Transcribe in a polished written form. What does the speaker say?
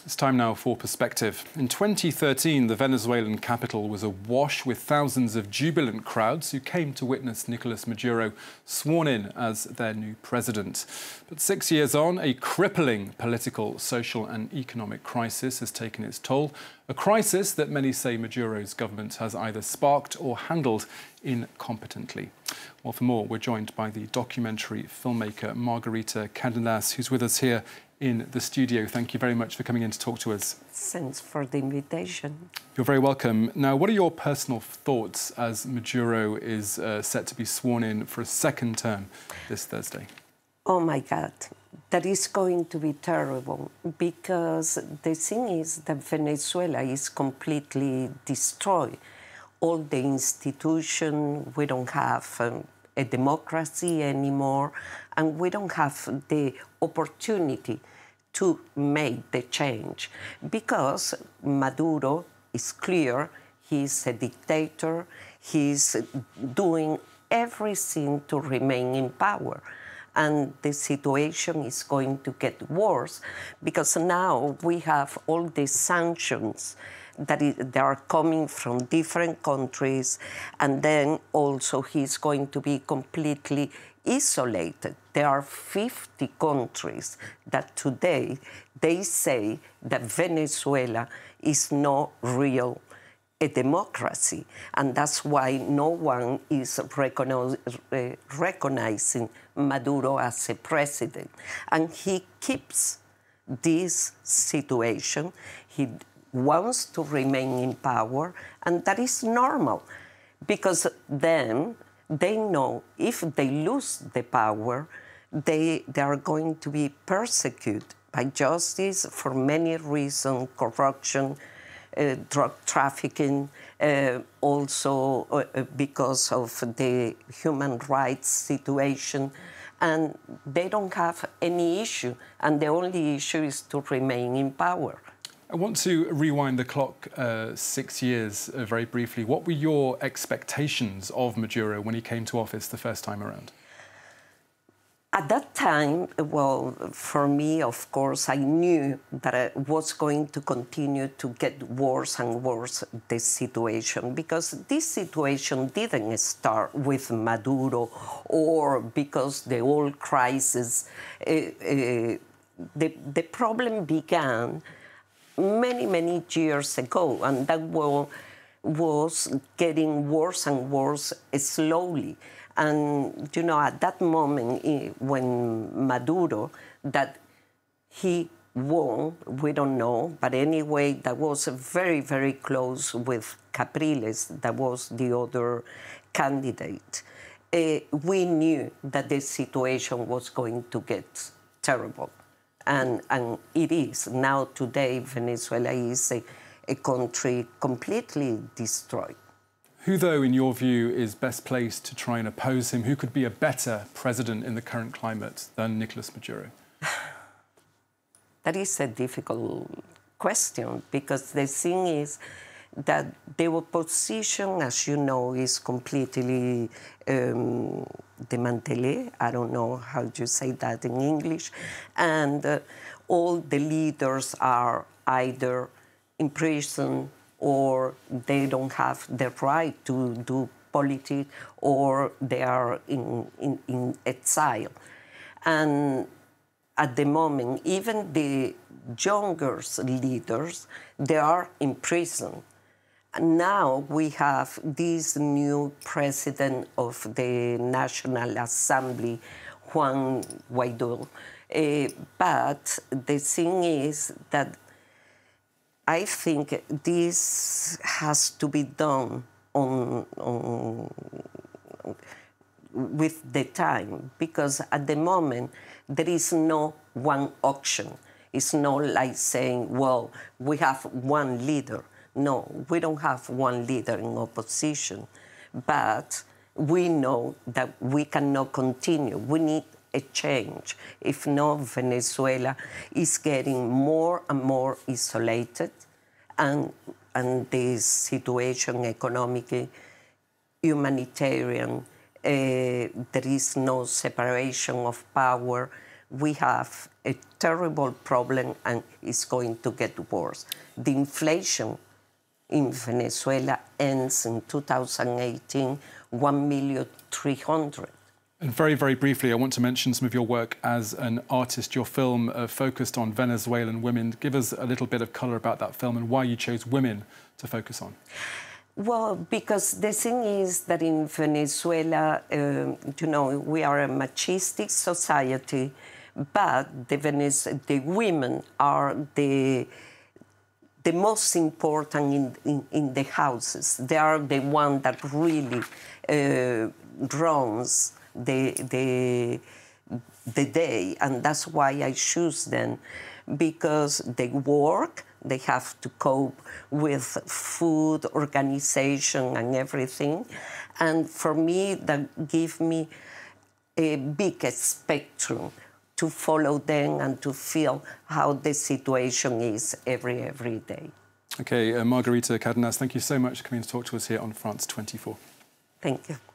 It's time now for Perspective. In 2013, the Venezuelan capital was awash with thousands of jubilant crowds who came to witness Nicolas Maduro sworn in as their new president. But 6 years on, a crippling political, social and economic crisis has taken its toll. A crisis that many say Maduro's government has either sparked or handled incompetently. Well, for more, we're joined by the documentary filmmaker Margarita Cadenas, who's with us here in the studio. Thank you very much for coming in to talk to us. Thanks for the invitation. You're very welcome. Now, what are your personal thoughts as Maduro is set to be sworn in for a second term this Thursday? Oh my God, that is going to be terrible, because the thing is that Venezuela is completely destroyed. All the institutions, we don't have a democracy anymore, and we don't have the opportunity to make the change, because Maduro is clear, he's a dictator, he's doing everything to remain in power. And the situation is going to get worse, because now we have all these sanctions that are coming from different countries, and then also he's going to be completely isolated. There are 50 countries that today they say that Venezuela is not real a democracy, and that's why no one is recognizing Maduro as a president. And he keeps this situation. He wants to remain in power, and that is normal, because then they know if they lose the power, they are going to be persecuted by justice for many reasons: corruption, drug trafficking, also because of the human rights situation. And they don't have any issue, and the only issue is to remain in power. I want to rewind the clock 6 years very briefly. What were your expectations of Maduro when he came to office the first time around? At that time, well, for me, of course, I knew that it was going to continue to get worse and worse, this situation, because this situation didn't start with Maduro, or because the oil crisis. The problem began many years ago, and that was getting worse and worse slowly. And, you know, at that moment, when Maduro, that he won, we don't know, but anyway, that was very close with Capriles, that was the other candidate. We knew that the situation was going to get terrible. And it is. Now, today, Venezuela is a country completely destroyed. Who, though, in your view, is best placed to try and oppose him? Who could be a better president in the current climate than Nicolas Maduro? That is a difficult question, because the thing is that the opposition, as you know, is completely démantelé. I don't know how you say that in English. And all the leaders are either in prison, or they don't have the right to do politics, or they are in exile. And at the moment, even the younger leaders, they are in prison. And now we have this new president of the National Assembly, Juan Guaido. But the thing is that I think this has to be done with the time, because at the moment there is no one option. It's not like saying, well, we have one leader. No, we don't have one leader in opposition, but we know that we cannot continue. We need a change. If not, Venezuela is getting more and more isolated, and the situation economically, humanitarian, there is no separation of power. we have a terrible problem and it's going to get worse. The inflation in Venezuela ends in 2018, 1,300,000. And very, very briefly, I want to mention some of your work as an artist. Your film focused on Venezuelan women. Give us a little bit of colour about that film and why you chose women to focus on. Well, because the thing is that in Venezuela, we are a machistic society, but the women are the most important in the houses. They are the one that really runs the day, and that's why I choose them, because they work, they have to cope with food, organization, and everything. And for me, that gives me a big spectrum to follow them and to feel how the situation is every day. OK, Margarita Cadenas, thank you so much for coming to talk to us here on France 24. Thank you.